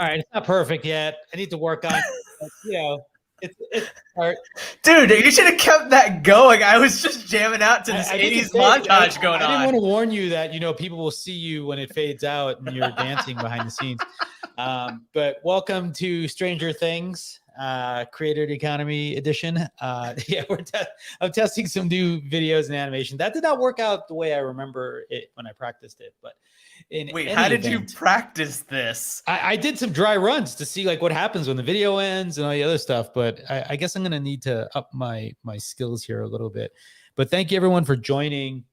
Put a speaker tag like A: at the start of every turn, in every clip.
A: All right, it's not perfect yet. I need to work on it. But, it's art.
B: Dude, you should have kept that going. I was just jamming out to this
A: I
B: 80s montage going
A: I didn't
B: on.
A: want to warn you that, people will see you when it fades out and you're dancing behind the scenes. But welcome to Stranger Things, Creator Economy Edition. I'm testing some new videos and animation. That did not work out the way I remember it when I practiced it. But
B: wait, how did you practice this?
A: I did some dry runs to see like what happens when the video ends and all the other stuff. But I guess I'm going to need to up my skills here a little bit. But thank you everyone for joining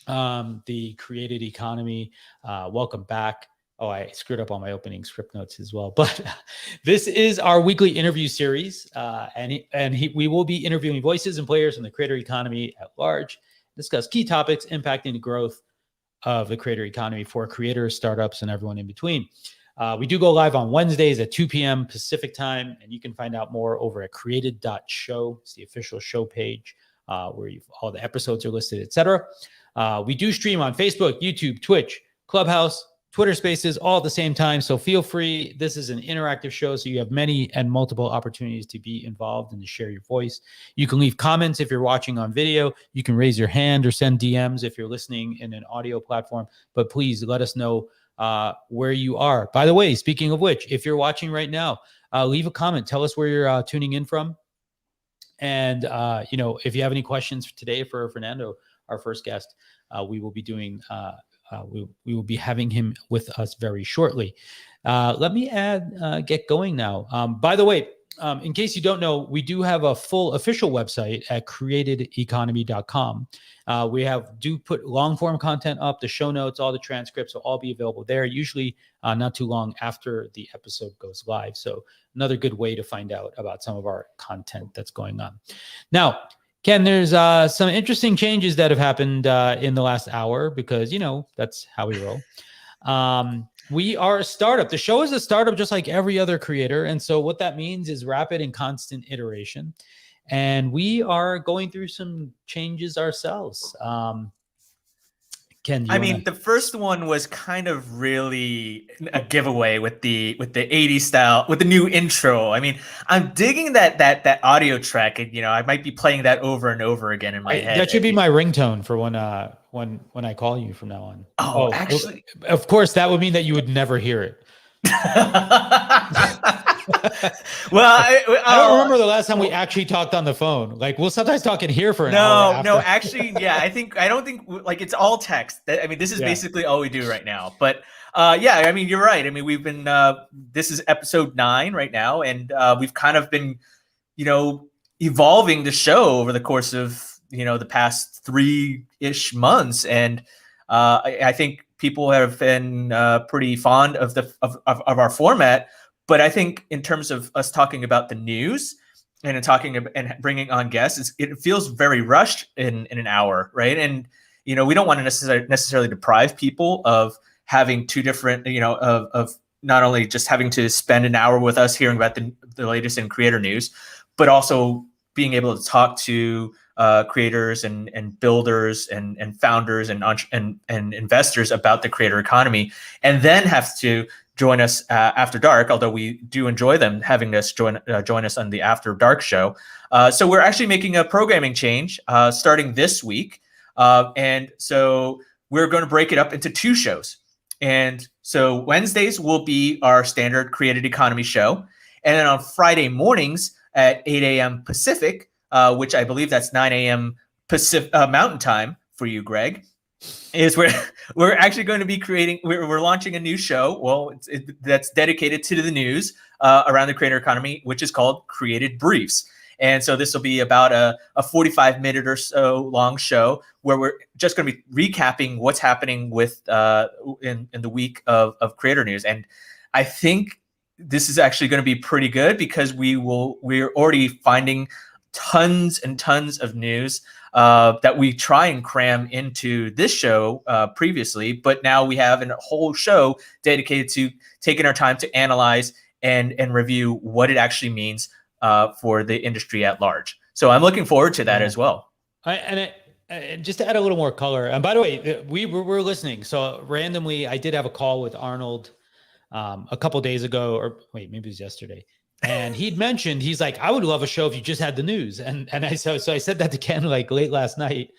A: the Created Economy. Welcome back. Oh, I screwed up on my opening script notes as well. But this is our weekly interview series. We will be interviewing voices and players in the creator economy at large, discuss key topics impacting the growth of the creator economy for creators, startups, and everyone in between. We do go live on Wednesdays at 2 p.m. Pacific time, and you can find out more over at created.show. It's the official show page where all the episodes are listed, etc. We do stream on Facebook, YouTube, Twitch, Clubhouse, Twitter Spaces, all at the same time. So feel free. This is an interactive show, so you have many and multiple opportunities to be involved and to share your voice. You can leave comments if you're watching on video. You can raise your hand or send DMs if you're listening in an audio platform. But please let us know where you are. By the way, speaking of which, if you're watching right now, leave a comment. Tell us where you're tuning in from. And, if you have any questions today for Fernando, our first guest, we will be doing we will be having him with us very shortly. Let me get going now. By the way, in case you don't know, we do have a full official website at createdeconomy.com. We do put long form content up, the show notes, all the transcripts will all be available there, usually not too long after the episode goes live. So another good way to find out about some of our content that's going on. Now, Ken, there's some interesting changes that have happened in the last hour because, that's how we roll. We are a startup. The show is a startup just like every other creator. And so what that means is rapid and constant iteration. And we are going through some changes ourselves. Ken,
B: the first one was kind of really a giveaway with the 80s style, with the new intro. I'm digging that audio track, and I might be playing that over and over again in my head.
A: That should be my ringtone for when I call you from now on.
B: Oh, actually,
A: of course, that would mean that you would never hear it.
B: Well, I
A: don't remember the last time we actually talked on the phone. Like, we'll sometimes talk in here for an hour.
B: No, actually, yeah. I don't think like it's all text. This is basically all we do right now. But you're right. We've been this is episode 9 right now, and we've kind of been, evolving the show over the course of the past 3-ish months, and I think people have been pretty fond of our format. But I think in terms of us talking about the news and and bringing on guests, it feels very rushed in an hour, right? And we don't want to necessarily deprive people of having two different, of not only just having to spend an hour with us hearing about the latest in creator news, but also being able to talk to creators and builders and founders and investors about the creator economy, and then have to join us after dark, although we do enjoy them having us join us on the After Dark show. So we're actually making a programming change starting this week. And so we're going to break it up into 2 shows. And so Wednesdays will be our standard Created Economy show. And then on Friday mornings at 8 a.m. Pacific, which I believe that's 9 a.m. Pacific Mountain Time for you, Greg, is where we're actually going to be we're launching a new show, that's dedicated to the news around the creator economy, which is called Created Briefs. And so this will be about a 45-minute or so long show where we're just going to be recapping what's happening with in the week of creator news. And I think this is actually going to be pretty good because we're already finding tons and tons of news that we try and cram into this show previously, but now we have a whole show dedicated to taking our time to analyze and review what it actually means for the industry at large. So I'm looking forward to that as well.
A: And just to add a little more color, and by the way, we're listening. So randomly, I did have a call with Arnold a couple days ago, or wait, maybe it was yesterday. And he'd mentioned, he's like, I would love a show if you just had the news. And I so I said that to Ken like late last night.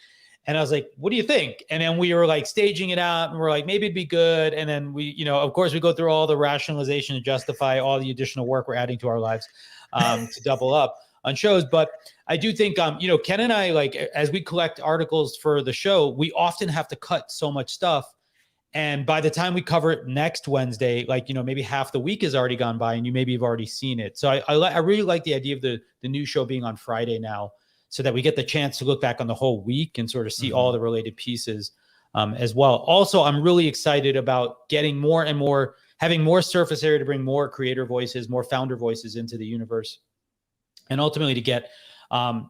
A: And I was like, what do you think? And then we were like staging it out and we're like, maybe it'd be good. And then we, of course we go through all the rationalization to justify all the additional work we're adding to our lives to double up on shows. But I do think, Ken and I, like, as we collect articles for the show, we often have to cut so much stuff. And by the time we cover it next Wednesday, like, maybe half the week has already gone by and you maybe have already seen it. So I really like the idea of the new show being on Friday now, so that we get the chance to look back on the whole week and sort of see all the related pieces as well. Also, I'm really excited about getting more and more, having more surface area to bring more creator voices, more founder voices into the universe, and ultimately to get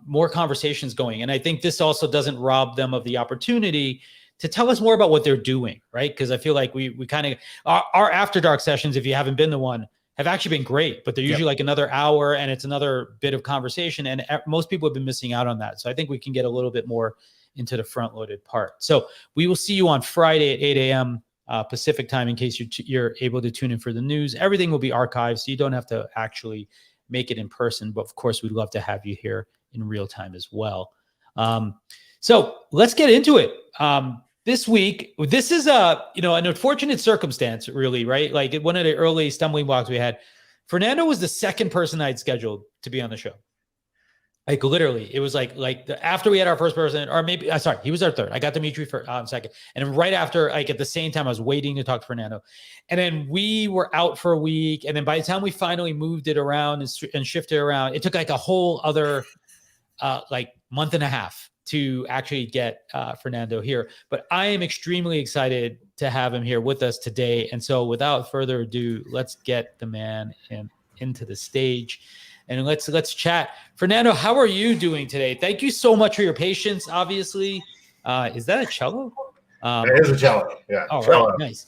A: more conversations going. And I think this also doesn't rob them of the opportunity to tell us more about what they're doing, right? Because I feel like we kind of, our After Dark sessions, if you haven't been to one, have actually been great, but they're usually like another hour and it's another bit of conversation. And most people have been missing out on that. So I think we can get a little bit more into the front loaded part. So we will see you on Friday at 8 a.m. Pacific time, in case you're able to tune in for the news. Everything will be archived, so you don't have to actually make it in person. But of course, we'd love to have you here in real time as well. So let's get into it. This week, this is an unfortunate circumstance, really, right? Like one of the early stumbling blocks we had. Fernando was the second person I'd scheduled to be on the show. Like literally, it was after we had our first person, or maybe he was our third. I got Dimitri for second, and then right after, like at the same time, I was waiting to talk to Fernando, and then we were out for a week, and then by the time we finally moved it around and shifted around, it took like a whole other month and a half to actually get Fernando here. But I am extremely excited to have him here with us today. And so without further ado, let's get the man into the stage and let's chat. Fernando, how are you doing today? Thank you so much for your patience, obviously. Is that a cello?
C: It is a cello. Yeah.
A: All
C: cello.
A: right, nice.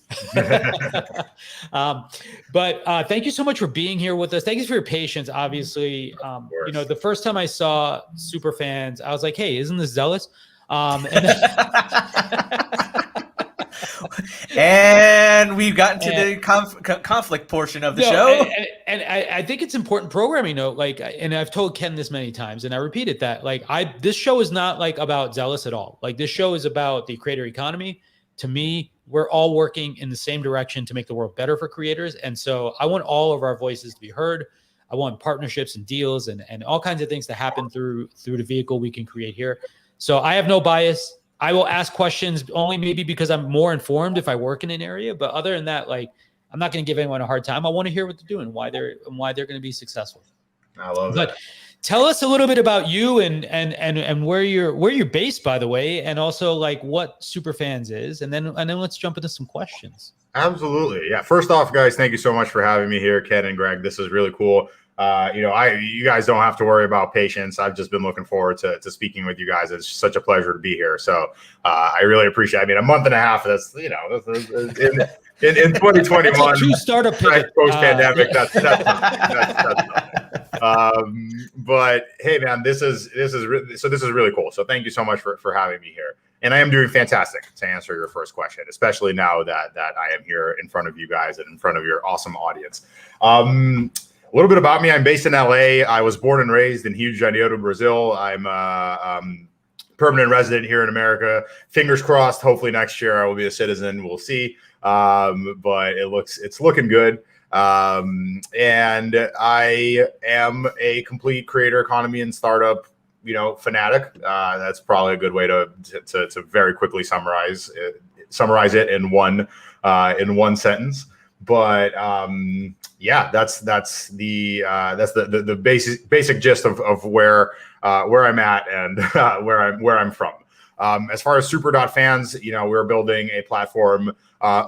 A: But thank you so much for being here with us. Thank you for your patience. Obviously, the first time I saw SuperFans, I was like, "Hey, isn't this Zealous?"
B: And we've gotten to the conflict portion of the show.
A: And I think it's important programming, and I've told Ken this many times, and I repeated that, this show is not about Zealous at all. Like, this show is about the creator economy. To me, we're all working in the same direction to make the world better for creators. And so I want all of our voices to be heard. I want partnerships and deals and all kinds of things to happen through the vehicle we can create here. So I have no bias. I will ask questions only maybe because I'm more informed if I work in an area. But other than that, I'm not going to give anyone a hard time. I want to hear what they're doing, why they're going to be successful.
C: I love that.
A: Tell us a little bit about you and where you're based, by the way, and also what SuperFans is, and then let's jump into some questions.
C: Absolutely, yeah. First off, guys, thank you so much for having me here, Ken and Greg. This is really cool. You guys don't have to worry about patience. I've just been looking forward to speaking with you guys. It's such a pleasure to be here. So I really appreciate it. I mean, a month and a half, that's in 2021,
A: two startup pivot,
C: post-pandemic, that's but hey, man, this is really cool. So thank you so much for having me here. And I am doing fantastic, to answer your first question, especially now that I am here in front of you guys and in front of your awesome audience. A little bit about me. I'm based in LA. I was born and raised in Rio de Janeiro, Brazil. I'm a permanent resident here in America. Fingers crossed. Hopefully next year I will be a citizen. We'll see. But it's looking good. And I am a complete creator economy and startup, fanatic. That's probably a good way to very quickly summarize it in one sentence. But yeah, that's the basic gist of where I'm at and where I'm from. As far as Super.Fans, we're building a platform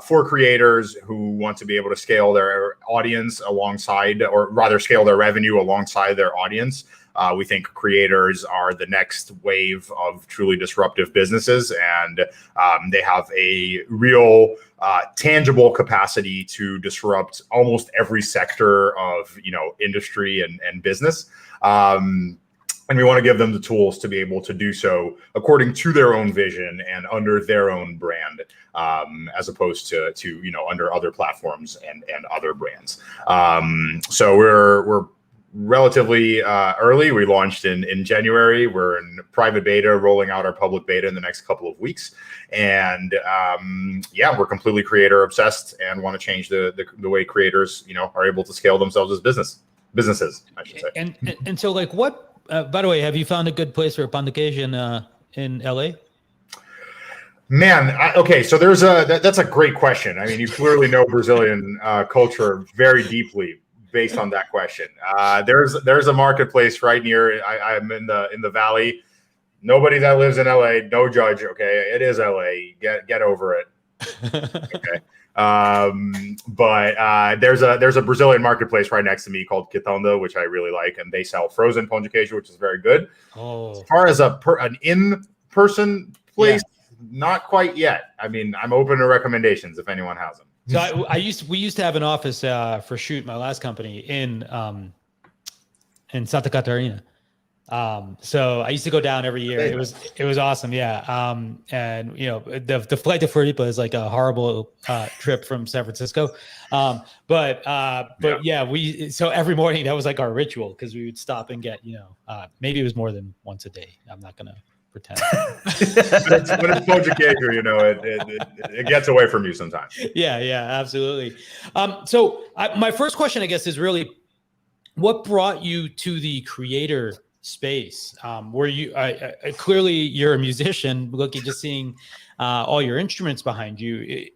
C: for creators who want to be able to scale their audience alongside, or rather scale their revenue alongside their audience. We think creators are the next wave of truly disruptive businesses, and they have a real tangible capacity to disrupt almost every sector of industry and business. And we want to give them the tools to be able to do so according to their own vision and under their own brand, as opposed to under other platforms and other brands. So we're relatively early. We launched in January. We're in private beta, rolling out our public beta in the next couple of weeks. And we're completely creator obsessed and want to change the way creators are able to scale themselves as businesses, I should say.
A: And so like what? By the way, have you found a good place for a vacation in LA?
C: Man, okay, so that's a great question. I mean, you clearly know Brazilian culture very deeply based on that question. There's a marketplace right near. I'm in the valley. Nobody that lives in LA, no judge. Okay, it is LA. Get over it. Okay. But there's a Brazilian marketplace right next to me called Quitanda, which I really like, and they sell frozen pão de queijo, which is very good.
A: Oh.
C: As far as an in-person place, not quite yet. I mean, I'm open to recommendations if anyone has them.
A: So we used to have an office for Shoot, my last company, in Santa Catarina. So I used to go down every year. It was awesome. Yeah. And the flight to Floripa is like a horrible trip from San Francisco. But so every morning that was like our ritual, because we would stop and get, maybe it was more than once a day. I'm not going to pretend.
C: when it's pão de queijo, it gets away from you sometimes.
A: Yeah, absolutely. So my first question, I guess, is really what brought you to the creator space? Were you clearly you're a musician, just seeing all your instruments behind you,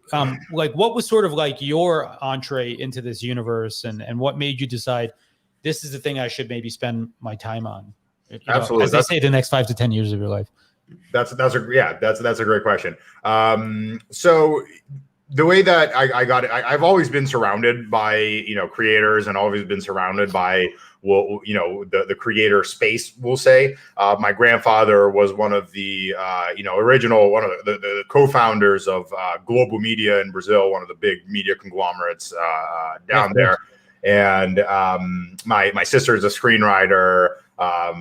A: like what was sort of like your entree into this universe, and what made you decide this is the thing I should maybe spend my time on?
C: Absolutely.
A: As they say, the next 5 to 10 years of your life. That's
C: a great question. So the way that I got it, I've always been surrounded by creators, and always been surrounded by the creator space, we'll say. My grandfather was one of the the co-founders of Globo Media in Brazil, one of the big media conglomerates down there. And my sister is a screenwriter. I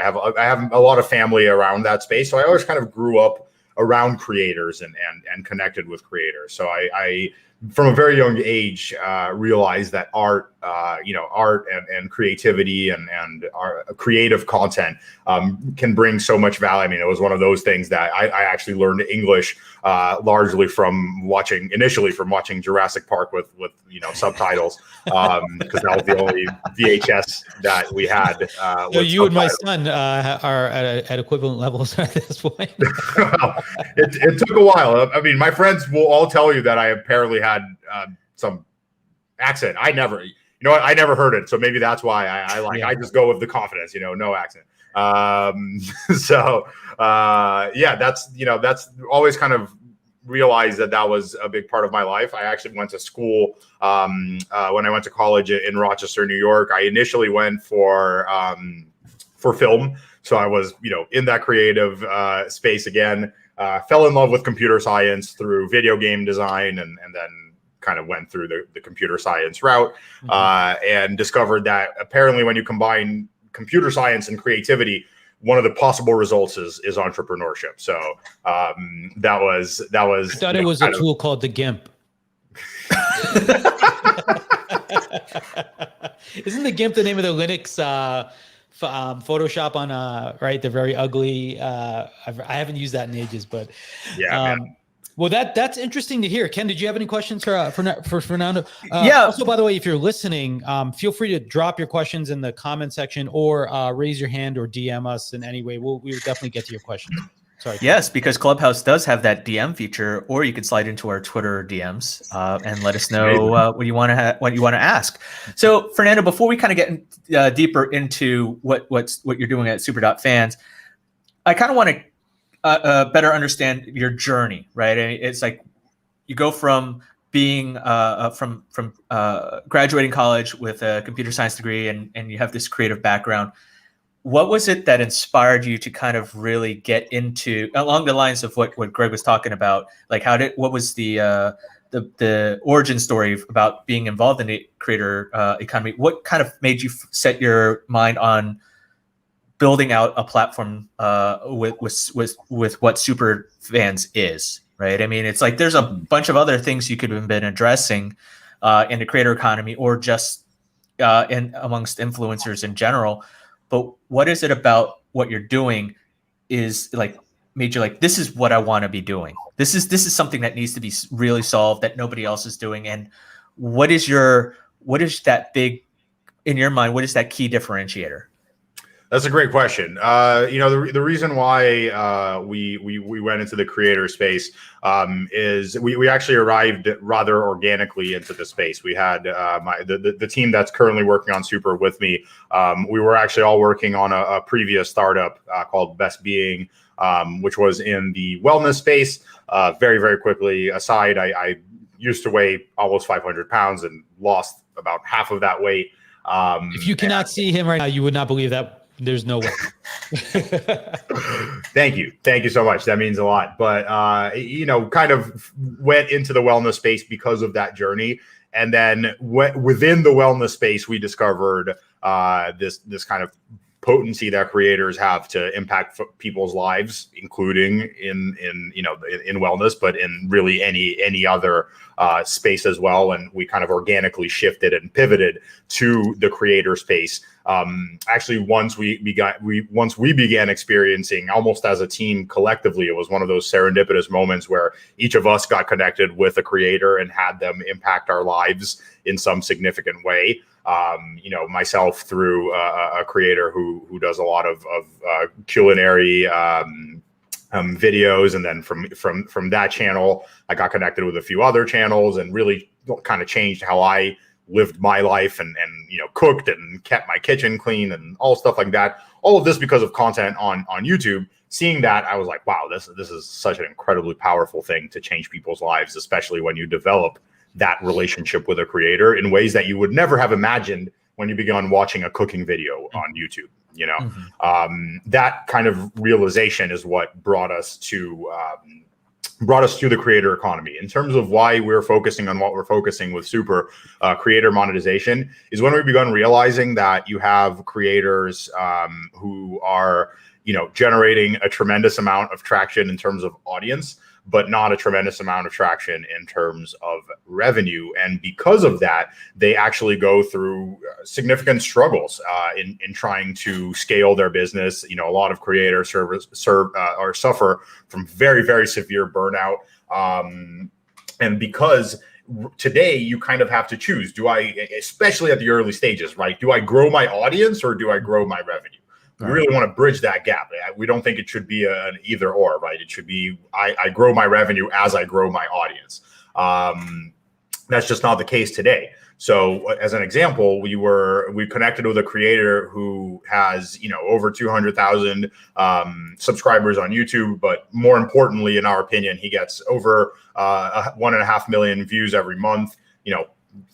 C: have a lot of family around that space, so I always kind of grew up around creators and connected with creators. So I from a very young age realized that art and creativity and creative content can bring so much value. I mean, it was one of those things that I actually learned English largely from watching Jurassic Park with subtitles, because that was the only VHS that we had.
A: So you and my son are at equivalent levels at this point.
C: Well, it took a while. I mean, my friends will all tell you that I apparently had some accent. I never heard it. So maybe that's why I just go with the confidence, no accent. That's always kind of realized that was a big part of my life. I actually went to school when I went to college in Rochester, New York. I initially went for film. So I was, in that creative space again, fell in love with computer science through video game design, and then kind of went through the computer science route, and discovered that apparently when you combine computer science and creativity, one of the possible results is entrepreneurship. So that was. I
A: thought it was a tool called the GIMP. Isn't the GIMP the name of the Linux Photoshop on the very ugly? I haven't used that in ages, but well, that's interesting to hear. Ken, did you have any questions for Fernando? Also, by the way, if you're listening, feel free to drop your questions in the comment section, or raise your hand or DM us in any way. We will definitely get to your questions. Sorry.
B: Yes, because Clubhouse does have that DM feature, or you can slide into our Twitter DMs and let us know what you want to ask. So, Fernando, before we kind of get deeper into what you're doing at Super.Fans, I kind of want to better understand your journey, right? It's like you go from being from graduating college with a computer science degree, and you have this creative background. What was it that inspired you to kind of really get into, along the lines of what Greg was talking about? Like, what was the origin story about being involved in the creator economy? What kind of made you set your mind on building out a platform with what SuperFans is, right? I mean, it's like there's a bunch of other things you could have been addressing in the creator economy, or just in amongst influencers in general. But what is it about what you're doing is like made you like, this is what I want to be doing. This is something that needs to be really solved that nobody else is doing. And what is that big, in your mind, what is that key differentiator?
C: That's a great question. The reason why we went into the creator space is we actually arrived rather organically into the space. We had the team that's currently working on Super with me. We were actually all working on a previous startup called Best Being, which was in the wellness space. Very, very quickly aside, I used to weigh almost 500 pounds and lost about half of that weight.
A: If you cannot see him right now, you would not believe that. There's no way.
C: Thank you so much. That means a lot. But kind of went into the wellness space because of that journey, and then within the wellness space, we discovered this kind of potency that creators have to impact people's lives, including in wellness, but in really any other space as well. And we kind of organically shifted and pivoted to the creator space. Actually, once we began experiencing, almost as a team collectively, it was one of those serendipitous moments where each of us got connected with a creator and had them impact our lives in some significant way. Myself through a creator who does a lot of culinary videos, and then from that channel, I got connected with a few other channels and really kind of changed how I lived my life and cooked and kept my kitchen clean and all stuff like that. All of this because of content on YouTube. Seeing that, I was like, wow, this is such an incredibly powerful thing to change people's lives, especially when you develop that relationship with a creator in ways that you would never have imagined when you began watching a cooking video on YouTube. That kind of realization is what brought us to the creator economy. In terms of why we're focusing on what we're focusing with Super creator monetization, is when we begun realizing that you have creators who are generating a tremendous amount of traction in terms of audience, but not a tremendous amount of traction in terms of revenue. And because of that, they actually go through significant struggles in trying to scale their business. A lot of creators suffer from very, very severe burnout. And because today you kind of have to choose, especially at the early stages, right? Do I grow my audience or do I grow my revenue? We really want to bridge that gap. We don't think it should be an either or, right? It should be I grow my revenue as I grow my audience. That's just not the case today. So as an example, we connected with a creator who has over 200,000 subscribers on YouTube, but more importantly, in our opinion, he gets over 1.5 million views every month.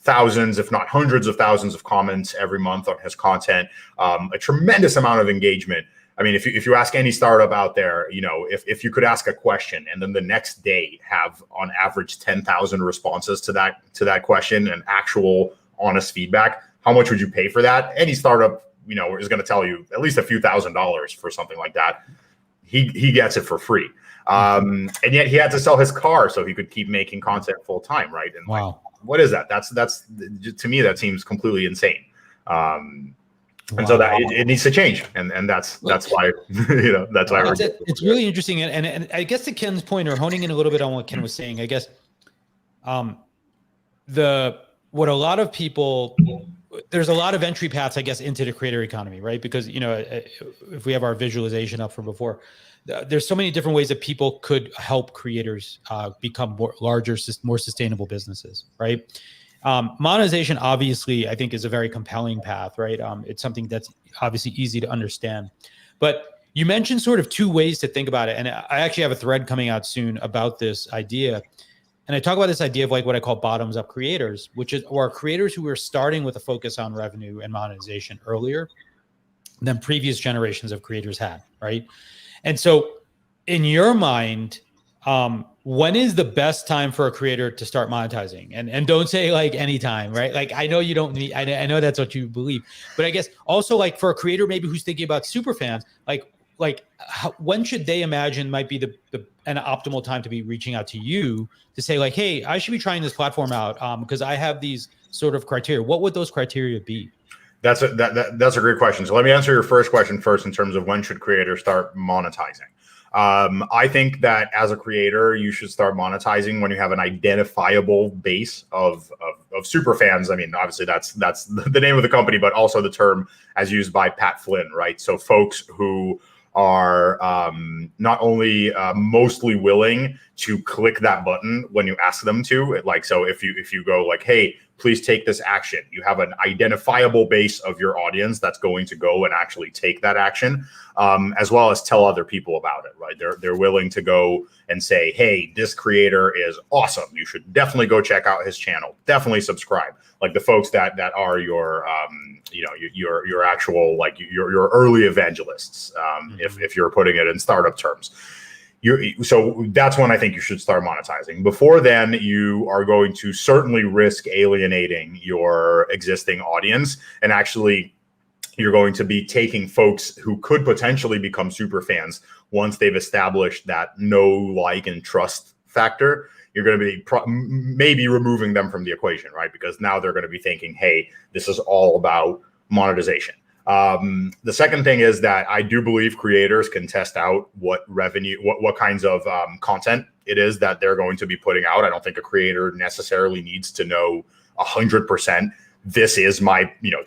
C: Thousands, if not hundreds of thousands of comments every month on his content, a tremendous amount of engagement. I mean, if you ask any startup out there, if you could ask a question and then the next day have on average 10,000 responses to that question and actual honest feedback, how much would you pay for that? Any startup, is going to tell you at least a few $1,000s for something like that. He gets it for free. And yet he had to sell his car so he could keep making content full time, right? And
A: wow.
C: What is that? That's to me, that seems completely insane. And so that it needs to change, and that's why that's why
A: it's really interesting. And I guess to Ken's point, or honing in a little bit on what Ken was saying, I guess what a lot of people, there's a lot of entry paths, I guess, into the creator economy, right? Because if we have our visualization up from before, there's so many different ways that people could help creators become larger, more sustainable businesses, right? Monetization, obviously, I think is a very compelling path, right? It's something that's obviously easy to understand. But you mentioned sort of two ways to think about it. And I actually have a thread coming out soon about this idea. And I talk about this idea of like what I call bottoms up creators, or creators who are starting with a focus on revenue and monetization earlier than previous generations of creators had, right? And so in your mind, when is the best time for a creator to start monetizing? And don't say like anytime, right? Like, I know you don't need, I know that's what you believe, but I guess also like for a creator maybe who's thinking about super fans, when should they imagine might be an optimal time to be reaching out to you to say like, hey, I should be trying this platform out because I have these sort of criteria. What would those criteria be?
C: That's a great question. So let me answer your first question first in terms of when should creators start monetizing. I think that as a creator, you should start monetizing when you have an identifiable base of super fans. I mean, obviously that's the name of the company, but also the term as used by Pat Flynn, right? So folks who are not only mostly willing to click that button when you ask them to, like, so if you go like, hey, please take this action, you have an identifiable base of your audience that's going to go and actually take that action, as well as tell other people about it, right? They're willing to go and say, hey, this creator is awesome, you should definitely go check out his channel, definitely subscribe. Like the folks that are your your actual, like your early evangelists, if you're putting it in startup terms. So that's when I think you should start monetizing. Before then, you are going to certainly risk alienating your existing audience, and actually you're going to be taking folks who could potentially become super fans once they've established that know, like, and trust factor. You're going to be maybe removing them from the equation, right? Because now they're going to be thinking, hey, this is all about monetization. The second thing is that I do believe creators can test out what kinds of content it is that they're going to be putting out. I don't think a creator necessarily needs to know 100%. This is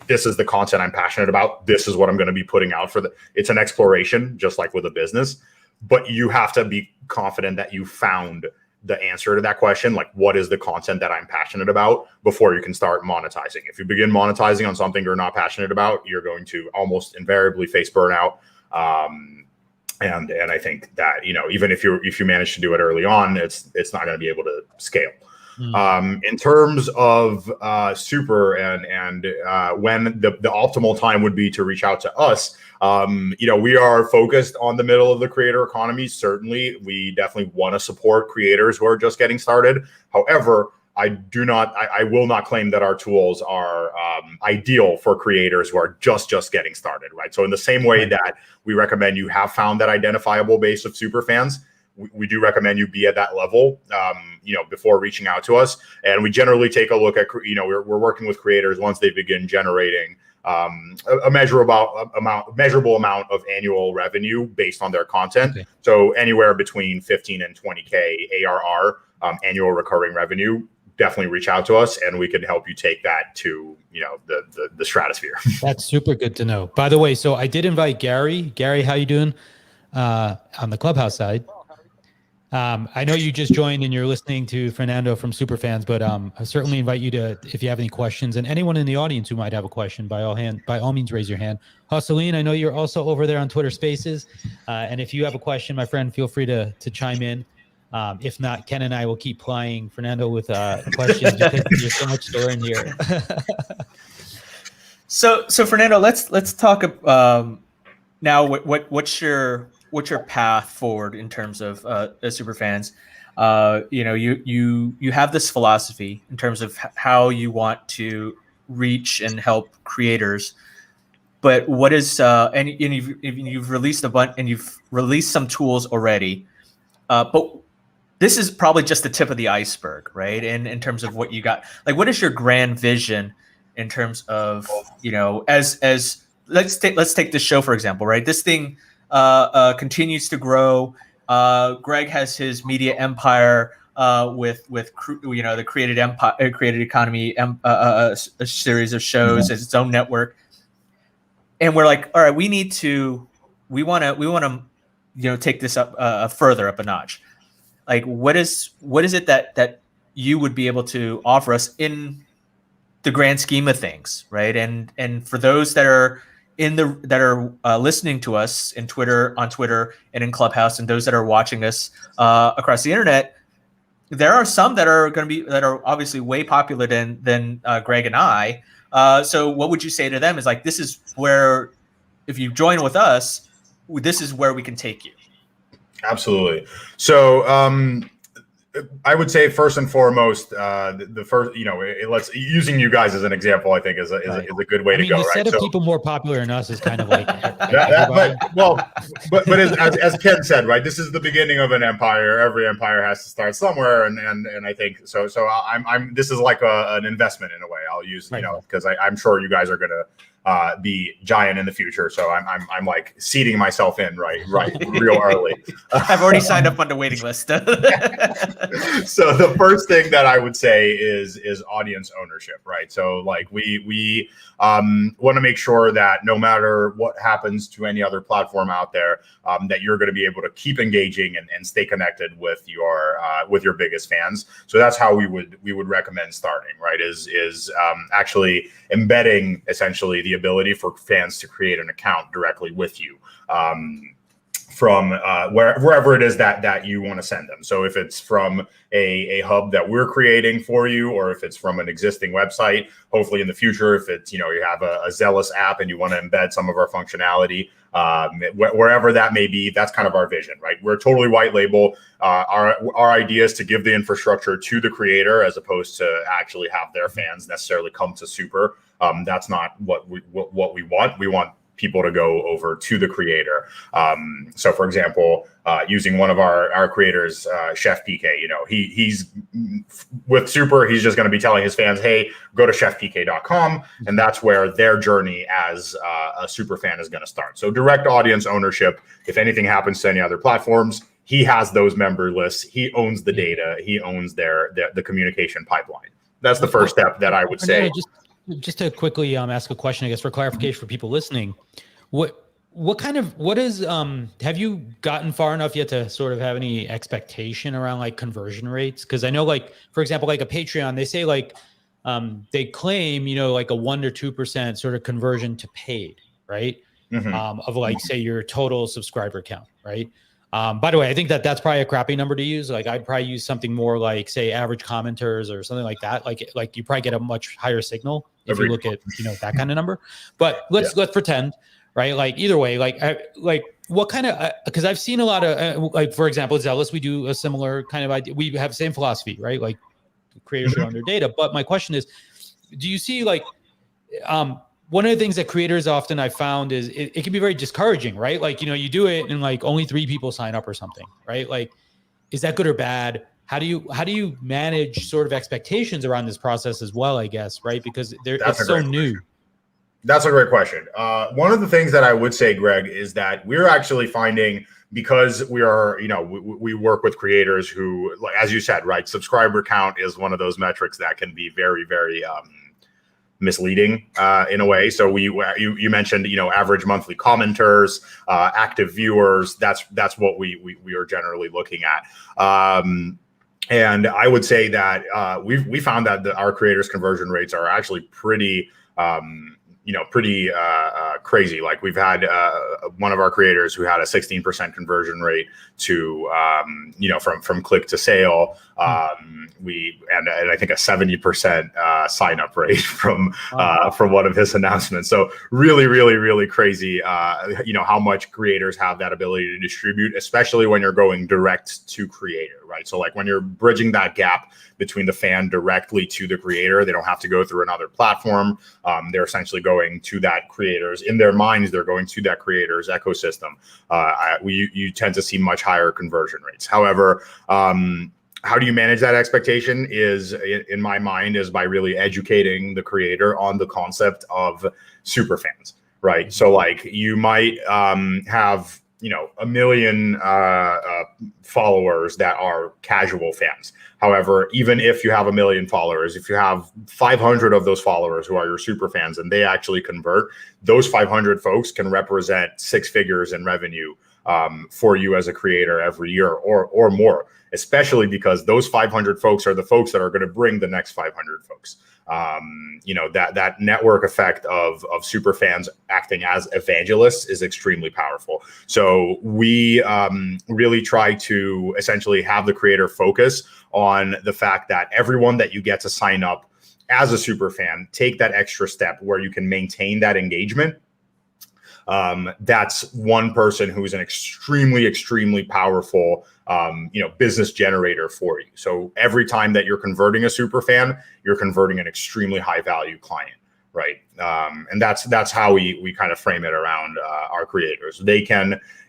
C: this is the content I'm passionate about. This is what I'm going to be putting out it's an exploration, just like with a business, but you have to be confident that you found the answer to that question, like what is the content that I'm passionate about, before you can start monetizing. If you begin monetizing on something you're not passionate about, you're going to almost invariably face burnout. And I think that, even if you manage to do it early on, it's not going to be able to scale. In terms of super and when the optimal time would be to reach out to us, we are focused on the middle of the creator economy. Certainly, we definitely want to support creators who are just getting started. However, I will not claim that our tools are ideal for creators who are just getting started, right? So in the same way that we recommend you have found that identifiable base of super fans, we do recommend you be at that level, before reaching out to us. And we generally take a look at, we're working with creators once they begin generating a measurable amount of annual revenue based on their content. Okay. So anywhere between 15 and 20K ARR, annual recurring revenue, definitely reach out to us and we can help you take that to, the stratosphere. That's
A: super good to know. By the way, so I did invite Gary. Gary, how you doing on the Clubhouse side? I know you just joined and you're listening to Fernando from SuperFans, but I certainly invite you to, if you have any questions, and anyone in the audience who might have a question, by all means, raise your hand. Husseline, I know you're also over there on Twitter Spaces, and if you have a question, my friend, feel free to chime in. If not, Ken and I will keep plying Fernando with questions because there's so much to learn here.
B: So Fernando, let's talk now. What's your path forward in terms of SuperFans? You have this philosophy in terms of how you want to reach and help creators, but what is and you've released a bunch and you've released some tools already, but this is probably just the tip of the iceberg, right? And in terms of what you got, like, what is your grand vision in terms of, as let's take this show for example, right? This thing continues to grow. Greg has his media empire with the created economy, a series of shows as its own network, and we're like, all right, we want to take this up further up a notch. Like, what is it that you would be able to offer us in the grand scheme of things, right? And for those that are listening to us on Twitter and in Clubhouse, and those that are watching us across the internet, there are some that are obviously way popular than Greg and I. So what would you say to them is like, this is where, if you join with us, this is where we can take you.
C: Absolutely. So I would say first and foremost, the first, let's using you guys as an example, I think is a good way to go.
A: The
C: Right.
A: set of
C: So
A: people more popular than us is kind of like
C: but as Ken said, right, this is the beginning of an empire. Every empire has to start somewhere, and I think so. So I'm this is like an investment in a way. I'll use because I'm sure you guys are gonna be giant in the future. So I'm like seeding myself in right real early.
B: I've already signed up on the waiting list.
C: So the first thing that I would say is audience ownership, right? So like we want to make sure that no matter what happens to any other platform out there, that you're going to be able to keep engaging and stay connected with your biggest fans. So that's how we would recommend starting, right? Is actually embedding essentially the ability for fans to create an account directly with you. From wherever it is that you want to send them. So if it's from a hub that we're creating for you, or if it's from an existing website, hopefully in the future, if it's, you have a Zealous app and you want to embed some of our functionality, wherever that may be, that's kind of our vision, right? We're totally white label. Our idea is to give the infrastructure to the creator as opposed to actually have their fans necessarily come to Super. That's not what we want. We want people to go over to the creator. So for example, using one of our creators, Chef PK, he's with Super, he's just going to be telling his fans, hey, go to chefpk.com. And that's where their journey as a super fan is going to start. So direct audience ownership. If anything happens to any other platforms, he has those member lists. He owns the data. He owns the communication pipeline. That's the first step that I would say.
A: Just to quickly ask a question, I guess, for clarification for people listening, have you gotten far enough yet to sort of have any expectation around like conversion rates? Because I know, like, for example, like a Patreon, they say like they claim, like a 1 to 2% sort of conversion to paid, right?
C: Mm-hmm.
A: Of like, say your total subscriber count, right? By the way, I think that's probably a crappy number to use. Like I'd probably use something more like, say, average commenters or something like that. Like you probably get a much higher signal if you look at that kind of number. But let's pretend, right? Like either way, like what kind of because I've seen a lot of like, for example, Zealous, we do a similar kind of idea. We have the same philosophy, right? Like creators should own their data. But my question is, do you see like one of the things that creators often I found is it can be very discouraging, right? Like, you do it and like only 3 people sign up or something, right? Like, is that good or bad? How do you manage sort of expectations around this process as well, I guess, right? Because it's so new.
C: That's a great question. One of the things that I would say, Greg, is that we're actually finding, because we are, we work with creators who, like, as you said, right, subscriber count is one of those metrics that can be very, very misleading in a way. So you mentioned, average monthly commenters, active viewers. That's what we are generally looking at. And I would say that we found that our creators' conversion rates are actually pretty crazy. Like we've had one of our creators who had a 16% conversion rate to from click to sale. And I think a 70% sign up rate from one of his announcements. So really, really, really crazy. How much creators have that ability to distribute, especially when you're going direct to creator, right? So like when you're bridging that gap between the fan directly to the creator, they don't have to go through another platform. They're essentially going to that creator's, in their minds, they're going to that creator's ecosystem. You tend to see much higher conversion rates. However, how do you manage that expectation is, in my mind, is by really educating the creator on the concept of super fans, right? So like you might have, 1 million followers that are casual fans. However, even if you have 1 million followers, if you have 500 of those followers who are your super fans and they actually convert, those 500 folks can represent 6 figures in revenue for you as a creator every year or more, especially because those 500 folks are the folks that are going to bring the next 500 folks. That network effect of super fans acting as evangelists is extremely powerful. So we really try to essentially have the creator focus on the fact that everyone that you get to sign up as a super fan, take that extra step where you can maintain that engagement. that's one person who's an extremely powerful business generator for you. So every time that you're converting a super fan, you're converting an extremely high value client, right? And that's how we kind of frame it around our creators.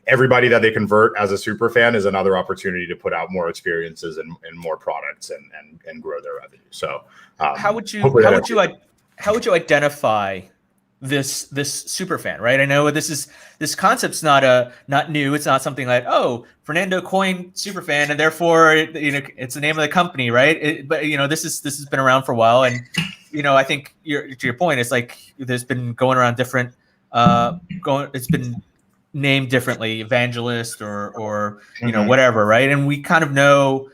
C: Everybody that they convert as a super fan is another opportunity to put out more experiences and more products and grow their revenue. So
B: how would you identify this super fan, right? I know this concept's not new. It's not something like, oh, Fernando coined super fan and therefore it's the name of the company, right? But this has been around for a while, and I think to your point, it's like there's been going around different it's been named differently, evangelist or whatever, right? And we kind of know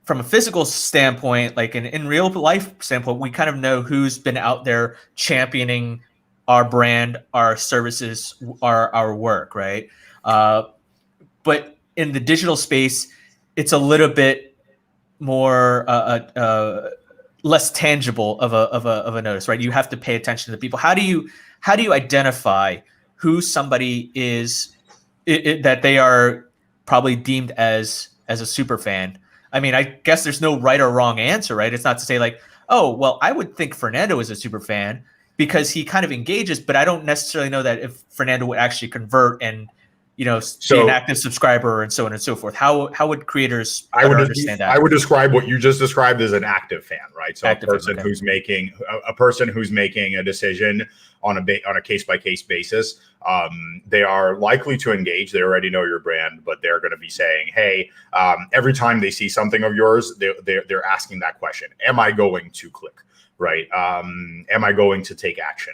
B: from a physical standpoint, like in real life standpoint, we kind of know who's been out there championing our brand, our services, our work, right? But in the digital space, it's a little bit more less tangible of a notice, right? You have to pay attention to the people. How do you identify who somebody is that they are probably deemed as a super fan? I mean, I guess there's no right or wrong answer, right? It's not to say like, oh, well, I would think Fernando is a super fan because he kind of engages, but I don't necessarily know that if Fernando would actually convert and be an active subscriber and so on and so forth. How would creators understand that?
C: I would describe what you just described as an active fan, right? So active a person who's making a decision on a case-by-case basis. They are likely to engage. They already know your brand, but they're going to be saying, hey, every time they see something of yours, they're asking that question. Am I going to click, right? Am I going to take action?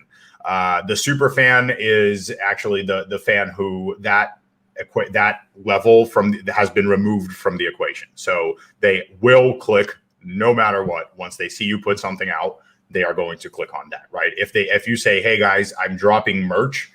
C: The super fan is actually the fan who that level has been removed from the equation. So they will click no matter what. Once they see you put something out, they are going to click on that, right? If you say, hey guys, I'm dropping merch,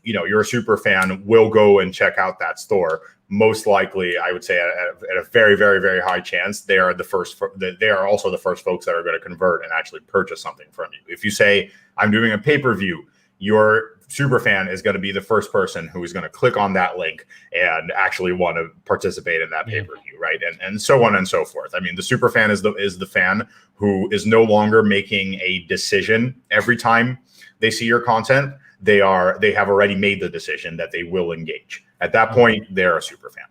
C: your super fan will go and check out that store. Most likely, I would say at a very, very, very high chance, they are also the first folks that are going to convert and actually purchase something from you. If you say, I'm doing a pay-per-view, your super fan is going to be the first person who is going to click on that link and actually want to participate in that pay-per-view, right? And so on and so forth. I mean, the super fan is the fan who is no longer making a decision every time they see your content. They have already made the decision that they will engage. At that point, they're a super fan.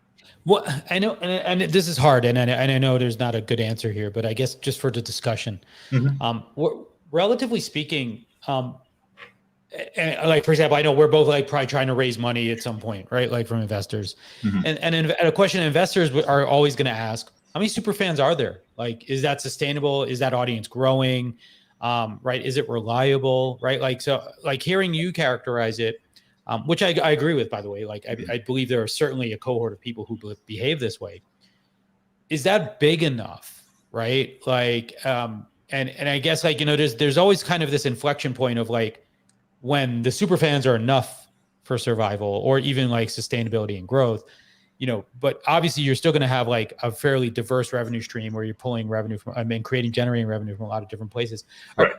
A: Well, I know, and this is hard, and I know there's not a good answer here, but I guess just for the discussion, relatively speaking, like for example, I know we're both like probably trying to raise money at some point, right? Like from investors, and a question investors are always going to ask: how many super fans are there? Like, is that sustainable? Is that audience growing? Right? Is it reliable? Right? Like, so like hearing you characterize it, which I agree with, by the way, like I believe there are certainly a cohort of people who behave this way. Is that big enough? Right? Like, and I guess like, there's always kind of this inflection point of like, when the super fans are enough for survival or even like sustainability and growth, but obviously you're still going to have like a fairly diverse revenue stream where you're pulling revenue from, generating revenue from a lot of different places.
C: Right.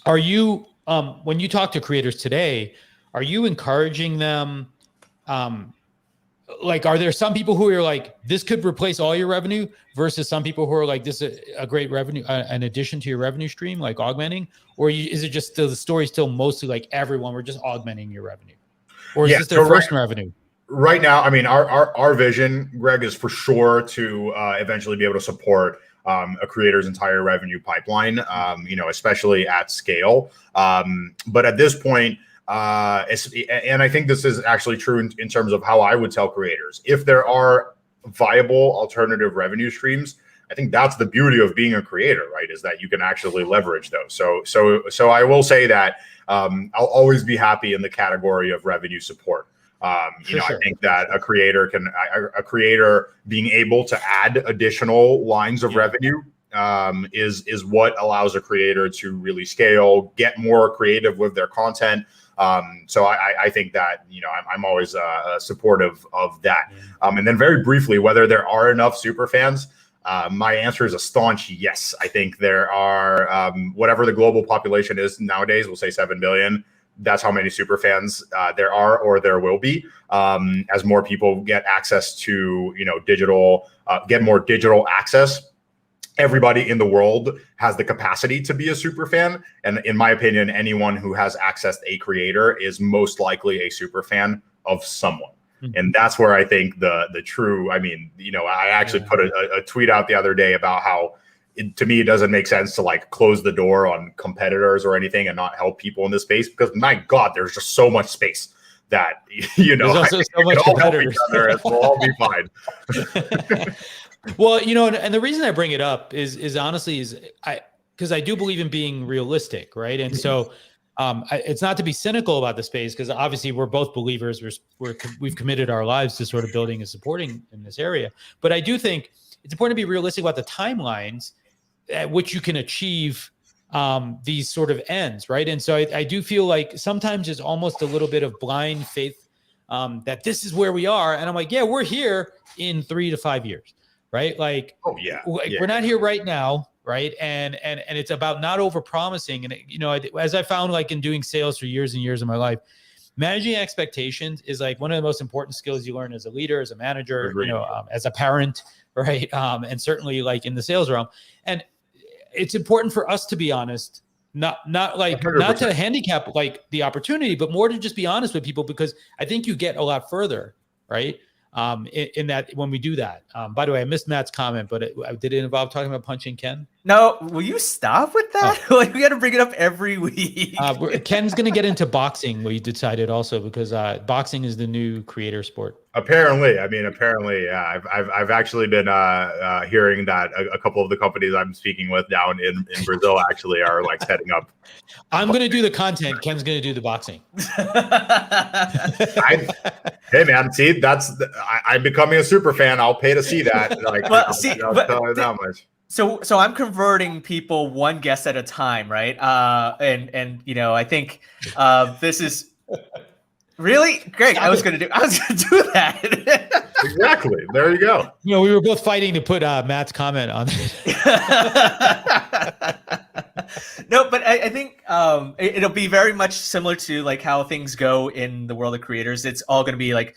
A: Are you, when you talk to creators today, are you encouraging them? Like, are there some people who are like, this could replace all your revenue versus some people who are like, this is a great revenue, an addition to your revenue stream, like augmenting? Or is it just the story still mostly like everyone, we're just augmenting your revenue? Or is this their first revenue?
C: Right now, I mean, our vision, Greg, is for sure to eventually be able to support a creator's entire revenue pipeline, especially at scale. But at this point, and I think this is actually true in terms of how I would tell creators, if there are viable alternative revenue streams, I think that's the beauty of being a creator, right? Is that you can actually leverage those. So I will say that I'll always be happy in the category of revenue support. I think that a creator being able to add additional lines of revenue is what allows a creator to really scale, get more creative with their content. So I think that, I'm always supportive of that. And then very briefly, whether there are enough super fans, my answer is a staunch yes. I think there are, whatever the global population is nowadays, we'll say 7 billion. that's how many super fans there are, or there will be, as more people get access to, digital, get more digital access. Everybody in the world has the capacity to be a super fan. And in my opinion, anyone who has accessed a creator is most likely a super fan of someone. And that's where I think the true, I actually put a tweet out the other day about how to me, it doesn't make sense to like close the door on competitors or anything and not help people in this space, because my God, there's just so much space that, there's
A: also so much competitors.
C: And we'll all be fine.
A: Well, and the reason I bring it up is honestly because I do believe in being realistic, right? And so it's not to be cynical about the space, because obviously we're both believers. We've committed our lives to sort of building and supporting in this area. But I do think it's important to be realistic about the timelines at which you can achieve these sort of ends, right? And so I do feel like sometimes it's almost a little bit of blind faith that this is where we are. And I'm like, yeah, we're here in 3 to 5 years, right? Like, we're not here right now, right? And it's about not over promising. And as I found, like in doing sales for years and years of my life, managing expectations is like one of the most important skills you learn as a leader, as a manager, as a parent, right? And certainly like in the sales realm. And it's important for us to be honest, not to handicap like the opportunity, but more to just be honest with people, because I think you get a lot further, right? In that when we do that. By the way, I missed Matt's comment, but did it involve talking about punching Ken?
B: No, will you stop with that? Like, we got to bring it up every week.
A: Ken's going to get into boxing. We decided also, because boxing is the new creator sport.
C: Apparently, yeah. I've actually been hearing that a couple of the companies I'm speaking with down in Brazil actually are like setting up.
A: I'm going to do the content. Ken's going to do the boxing.
C: Hey man, see, I'm becoming a super fan. I'll pay to see that. Like,
B: well,
C: I'll tell you that much.
B: So I'm converting people one guest at a time, right? And I think this is really Greg. I was gonna do that.
C: Exactly. There you go.
A: We were both fighting to put Matt's comment on it.
B: No, but I think it'll be very much similar to like how things go in the world of creators. It's all going to be like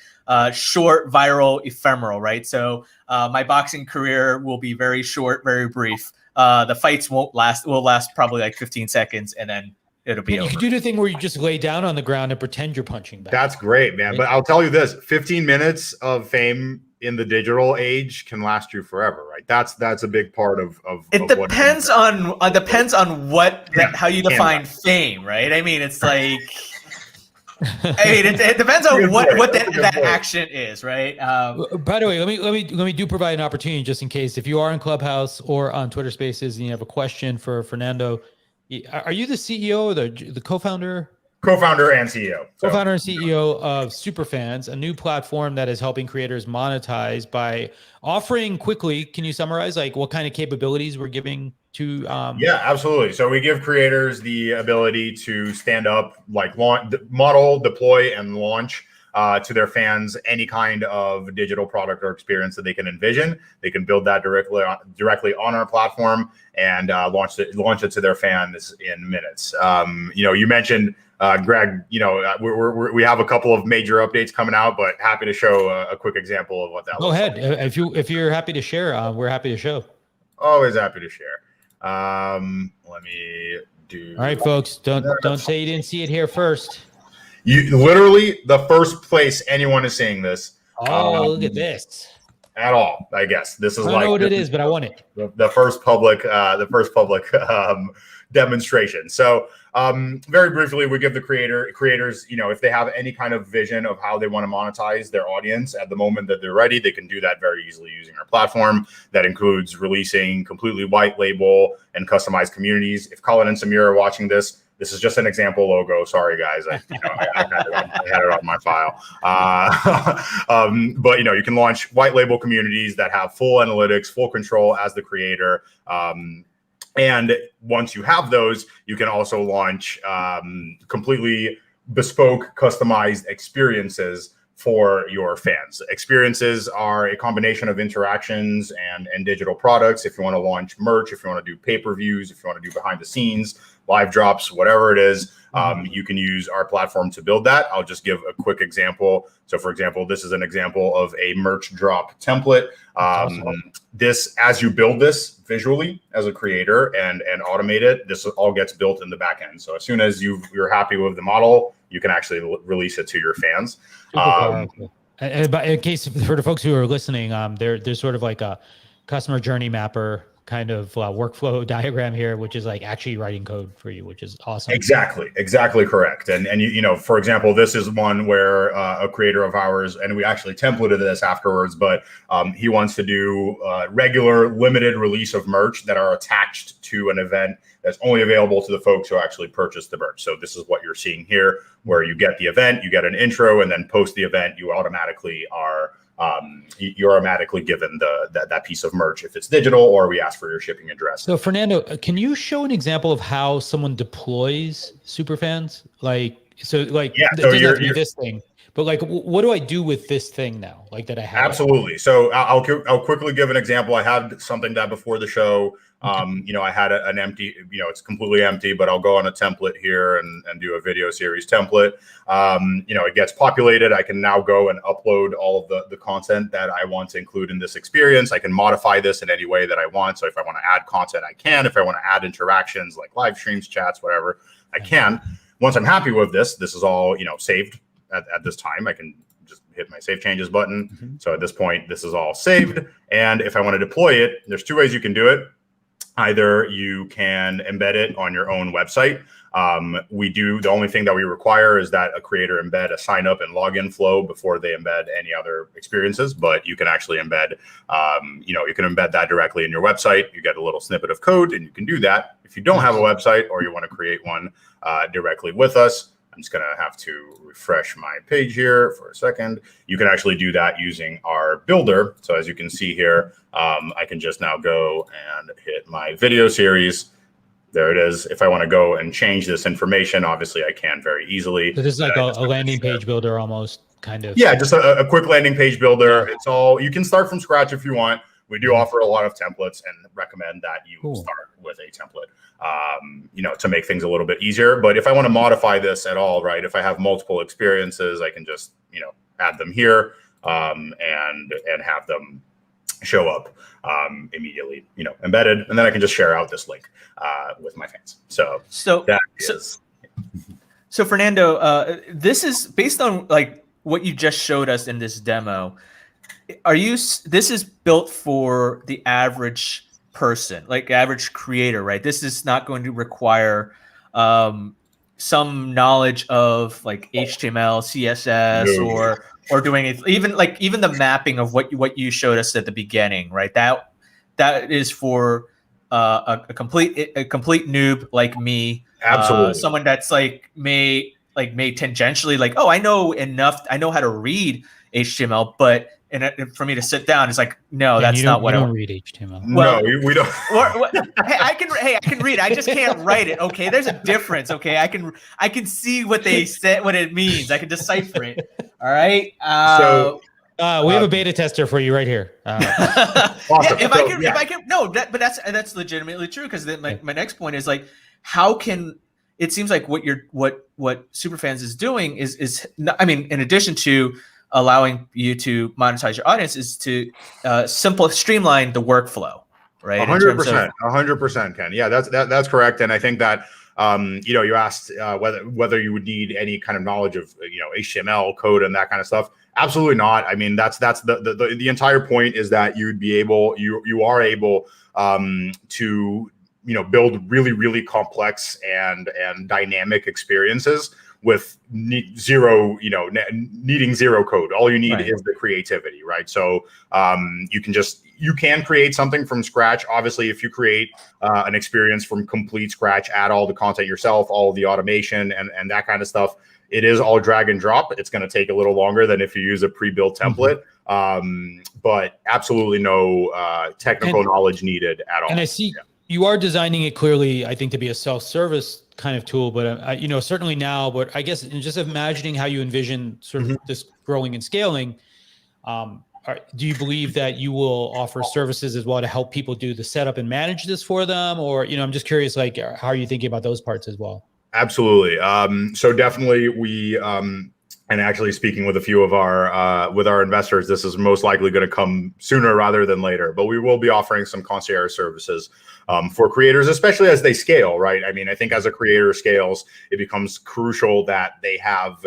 B: short, viral, ephemeral, right? So my boxing career will be very short, very brief. The fights will last probably like 15 seconds, and then it'll be over.
A: You can do the thing where you just lay down on the ground and pretend you're punching back.
C: That's great, man. But I'll tell you this: 15 minutes of fame in the digital age can last you forever, right? That's a big part of
B: it. Depends on how you define fame, right? I mean, it's like, it depends on what that action is, right?
A: By the way, let me do provide an opportunity just in case, if you are in Clubhouse or on Twitter Spaces and you have a question for Fernando. Are you the CEO or the co-founder?
C: Co-founder and CEO.
A: Co-founder and CEO of SuperFans, a new platform that is helping creators monetize by offering quickly. Can you summarize like what kind of capabilities we're giving to?
C: Yeah, absolutely. So we give creators the ability to stand up, like model, deploy, and launch to their fans any kind of digital product or experience that they can envision. They can build that directly on our platform and launch it to their fans in minutes. You mentioned Greg. We have a couple of major updates coming out, but happy to show a quick example of what that.
A: Go ahead. Like. If you're happy to share, we're happy to show.
C: Always happy to share. Let me do.
A: All right, folks. Don't say you didn't see it here first.
C: You literally the first place anyone is seeing this.
A: Look at this.
C: At all, I guess this is.
A: I don't know what it is, but I want it.
C: The first public demonstration. So, very briefly, we give the creators, if they have any kind of vision of how they want to monetize their audience at the moment that they're ready, they can do that very easily using our platform. That includes releasing completely white label and customized communities. If Colin and Samir are watching this is just an example logo. Sorry, guys. I had it on my file. But you can launch white label communities that have full analytics, full control as the creator. And once you have those, you can also launch completely bespoke, customized experiences for your fans. Experiences are a combination of interactions and digital products. If you want to launch merch, if you want to do pay-per-views, if you want to do behind the scenes, live drops, whatever it is. You can use our platform to build that. I'll just give a quick example. So for example, this is an example of a merch drop template.
A: Awesome.
C: This, as you build this visually as a creator and automate it, this all gets built in the back end. So as soon as you're happy with the model, you can actually release it to your fans.
A: And in case for the folks who are listening, there's sort of like a customer journey mapper kind of workflow diagram here, which is like actually writing code for you, which is awesome.
C: Exactly correct. And you know, for example, this is one where a creator of ours, and we actually templated this afterwards, but he wants to do regular limited release of merch that are attached to an event that's only available to the folks who actually purchase the merch. So this is what you're seeing here, where you get the event, you get an intro, and then post the event, you automatically are you're automatically given that piece of merch if it's digital, or we ask for your shipping address.
A: So Fernando, can you show an example of how someone deploys SuperFans? Like, so like,
C: yeah,
A: it
C: so
A: doesn't have to be this thing, but like, what do I do with this thing now? Like that I have?
C: Absolutely. So I'll quickly give an example. I had something that before the show, you know, I had an empty, you know, it's completely empty, but I'll go on a template here and do a video series template. You know, it gets populated. I can now go and upload all of the content that I want to include in this experience. I can modify this in any way that I want. So if I want to add content, I can. If I want to add interactions like live streams, chats, whatever, I can. Once I'm happy with this is all, you know, saved at this time. I can just hit my save changes button. So at this point, this is all saved. And if I want to deploy it, there's two ways you can do it. Either you can embed it on your own website. The only thing that we require is that a creator embed a sign up and login flow before they embed any other experiences, but you can actually embed, you know, you can embed that directly in your website. You get a little snippet of code and you can do that. If you don't have a website or you want to create one directly with us, I'm just going to have to refresh my page here for a second. You can actually do that using our builder. So as you can see here, I can just now go and hit my video series. There it is. If I want to go and change this information, obviously I can very easily.
A: So this is like a landing page builder almost kind of.
C: Yeah, just a quick landing page builder. It's all, you can start from scratch if you want. We do offer a lot of templates and recommend that you start with a template, you know, to make things a little bit easier. But if I want to modify this at all, right, if I have multiple experiences, I can just, you know, add them here and have them show up immediately, you know, embedded. And then I can just share out this link with my fans. So that is.
B: So Fernando, this is based on like what you just showed us in this demo. This is built for the average person, like average creator, right? This is not going to require some knowledge of like HTML, CSS, or doing it, even the mapping of what you showed us at the beginning, right? That is for a complete noob like me.
C: Absolutely.
B: Someone that's may tangentially like, oh, I know enough. I know how to read HTML, but for me to sit down, it's like, no, that's not what I don't
A: read HTML.
C: Well, no, we don't.
B: Hey, I can read. I just can't write it. Okay, there's a difference. Okay, I can see what they said, what it means. I can decipher it. All right.
A: We have a beta tester for you right here.
C: Awesome.
B: But that's legitimately true, because my next point is like, how can it seems like what SuperFans is doing is I mean, in addition to allowing you to monetize your audience, is to streamline the workflow, right?
C: 100%, Ken. Yeah, that's correct. And I think that you know, you asked whether you would need any kind of knowledge of, you know, HTML code and that kind of stuff. Absolutely not. I mean, that's the entire point, is that you are able to, you know, build really complex and dynamic experiences with needing zero code. All you need is the creativity, right? So you can create something from scratch. Obviously, if you create an experience from complete scratch, add all the content yourself, all of the automation and that kind of stuff, it is all drag and drop. It's going to take a little longer than if you use a pre-built template. But absolutely no technical knowledge needed at all.
A: And I see you are designing it clearly, I think, to be a self-service kind of tool, but you know, certainly now, but I guess just imagining how you envision sort of this growing and scaling, are do you believe that you will offer services as well to help people do the setup and manage this for them? Or, I'm just curious, like, how are you thinking about those parts as well?
C: Absolutely. So definitely we, and actually speaking with a few of our investors, this is most likely going to come sooner rather than later, but we will be offering some concierge services for creators, especially as they scale, right? I mean, I think as a creator scales, it becomes crucial that they have,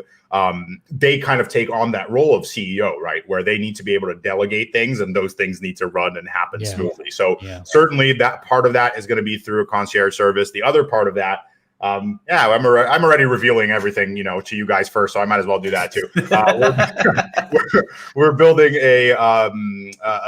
C: they kind of take on that role of CEO, right? Where they need to be able to delegate things and those things need to run and happen smoothly. So certainly that part of that is going to be through a concierge service. The other part of that, I'm already revealing everything, to you guys first, so I might as well do that too. We're building a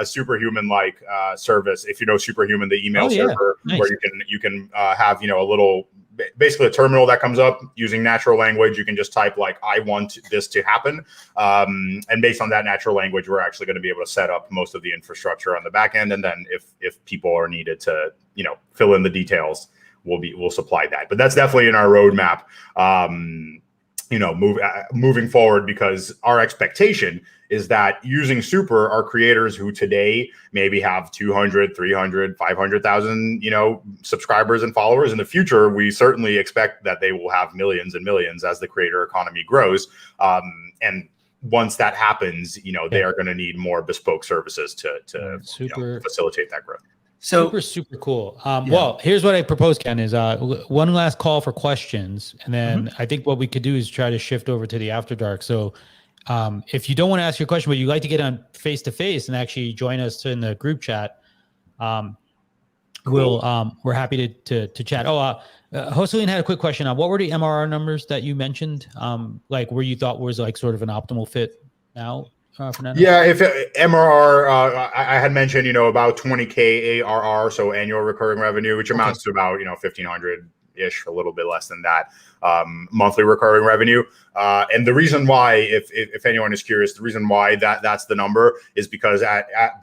C: superhuman-like service. If you know Superhuman, the email server, where you can have a little, basically a terminal that comes up using natural language. You can just type like, I want this to happen, and based on that natural language, we're actually going to be able to set up most of the infrastructure on the back end, and then if people are needed to fill in the details, we'll supply that. But that's definitely in our roadmap, moving forward, because our expectation is that using Super, our creators who today maybe have 200, 300, 500,000, subscribers and followers, in the future, we certainly expect that they will have millions and millions as the creator economy grows. And once that happens, they are going to need more bespoke services to facilitate that growth.
A: So super cool. Well, here's what I propose, Ken, is one last call for questions. And then I think what we could do is try to shift over to the After Dark. So if you don't want to ask your question, but you'd like to get on face-to-face and actually join us in the group chat, we're happy to chat. Joseline had a quick question. What were the MRR numbers that you mentioned? Like where you thought was like sort of an optimal fit now? Fernando? Yeah,
C: if MRR, I had mentioned, about 20K ARR, so annual recurring revenue, which amounts to about, 1,500-ish, a little bit less than that, monthly recurring revenue. And the reason why, if anyone is curious, the reason why that's the number is because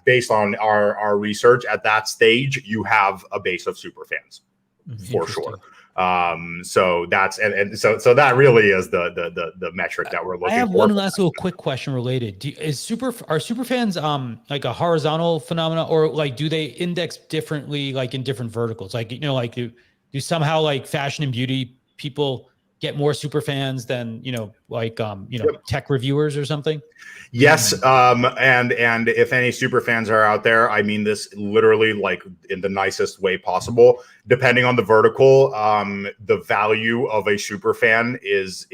C: based on our research, at that stage, you have a base of super fans, for sure. So that's so that really is the metric that we're looking for.
A: I have one last little quick question related. Are super fans like a horizontal phenomena, or like do they index differently, like in different verticals? Like like do somehow like fashion and beauty people get more super fans than tech reviewers or something?
C: Yes, and if any super fans are out there, I mean this literally like in the nicest way possible. Depending on the vertical, the value of a super fan is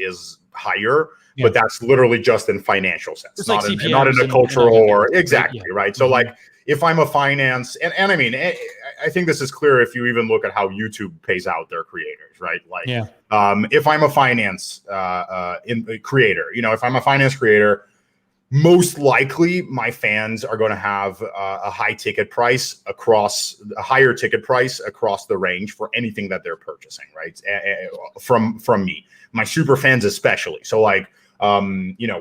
C: higher, but that's literally just in financial sense,
A: it's
C: not
A: like
C: in a cultural or exactly right. So like if I'm a finance, and I mean, I think this is clear if you even look at how YouTube pays out their creators, right? Like, if I'm a finance creator, if I'm a finance creator, most likely my fans are going to have a higher ticket price across the range for anything that they're purchasing, right? From me, my super fans especially. So like,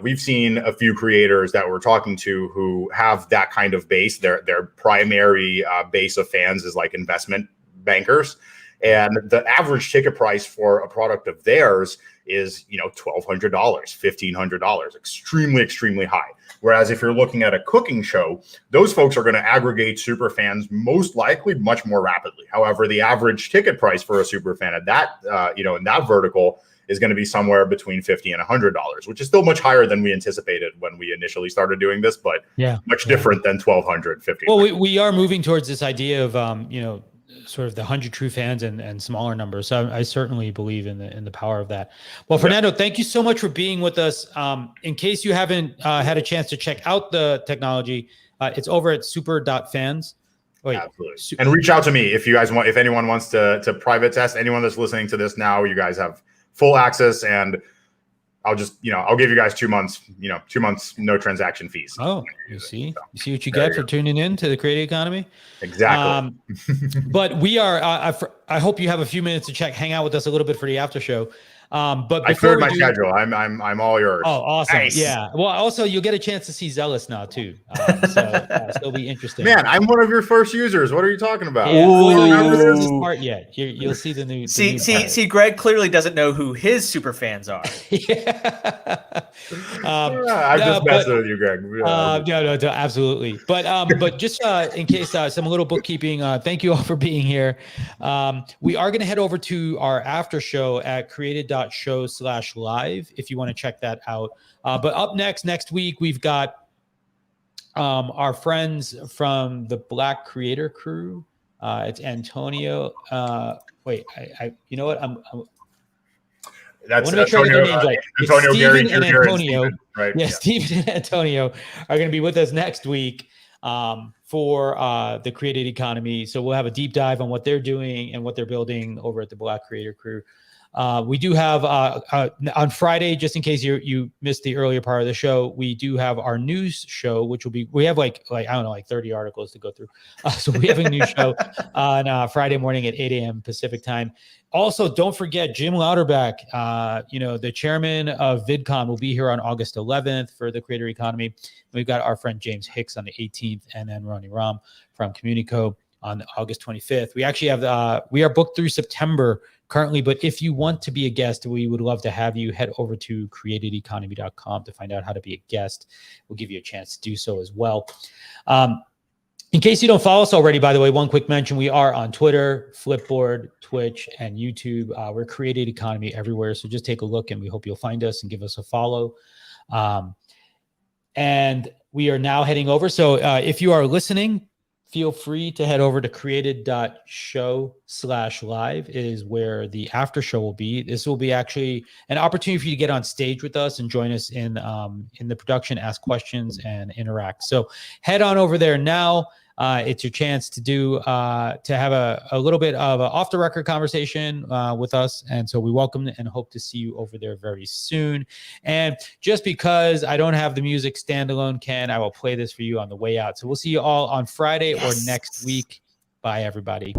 C: we've seen a few creators that we're talking to who have that kind of base. Their primary base of fans is like investment bankers. And the average ticket price for a product of theirs is, $1,200, $1,500, extremely, extremely high. Whereas if you're looking at a cooking show, those folks are going to aggregate super fans most likely much more rapidly. However, the average ticket price for a super fan at that, in that vertical is going to be somewhere between $50 and $100, which is still much higher than we anticipated when we initially started doing this, but much different than $1,200, $1,500.
A: Well, we are moving towards this idea of, sort of the 100 true fans and smaller numbers. So I certainly believe in the power of that. Well, Fernando, thank you so much for being with us. In case you haven't had a chance to check out the technology, it's over at super.fans.
C: Absolutely. And reach out to me if you guys want, if anyone wants to private test, anyone that's listening to this now, you guys have full access, and I'll just, I'll give you guys 2 months, 2 months, no transaction fees.
A: Oh, you see what you get for tuning in to the creative economy.
C: Exactly.
A: But we are, I hope you have a few minutes to hang out with us a little bit for the after show. But
C: I cleared my schedule. I'm all yours.
A: Oh, awesome.
B: Nice.
A: Yeah. Well, also you'll get a chance to see Zealous now too. So it'll be interesting.
C: Man, I'm one of your first users. What are you talking about?
A: Yeah, well, you haven't seen this
B: Ooh.
A: part yet. You'll see the new.
B: See, Greg clearly doesn't know who his super fans are.
A: Yeah.
C: I'm just messing with you, Greg.
A: No, absolutely. But just in case some little bookkeeping, thank you all for being here. We are going to head over to our after show at created.show/live if you want to check that out. But up next week, we've got our friends from the Black Creator Crew. It's Antonio. Wait, you know what?
C: That's
A: I want to make sure I get their names right.
C: Antonio, Gary,
A: Steven and
C: Jr.
A: Antonio.
C: And Steven, right?
A: Yeah, Steven and Antonio are going to be with us next week for the created economy. So we'll have a deep dive on what they're doing and what they're building over at the Black Creator Crew. We do have on Friday, just in case you missed the earlier part of the show, we do have our news show, which will be, we have like I don't know, like 30 articles to go through. So we have a news show on Friday morning at 8 a.m. Pacific time. Also, don't forget Jim Louderback, the chairman of VidCon, will be here on August 11th for the creator economy. We've got our friend James Hicks on the 18th, and then Ronnie Ram from Communico on August 25th. We actually have we are booked through September currently, but if you want to be a guest, we would love to have you. Head over to createdeconomy.com to find out how to be a guest. We'll give you a chance to do so as well. In case you don't follow us already, by the way, one quick mention, we are on Twitter, Flipboard, Twitch, and YouTube. We're Created Economy everywhere, so just take a look, and we hope you'll find us and give us a follow. And we are now heading over. So if you are listening, feel free to head over to created.show/live is where the after show will be. This will be actually an opportunity for you to get on stage with us and join us in the production, ask questions, and interact. So head on over there now. It's your chance to have a little bit of an off the record conversation with us. And so we welcome and hope to see you over there very soon. And just because I don't have the music standalone, Ken, I will play this for you on the way out. So we'll see you all on Friday or next week. Bye, everybody.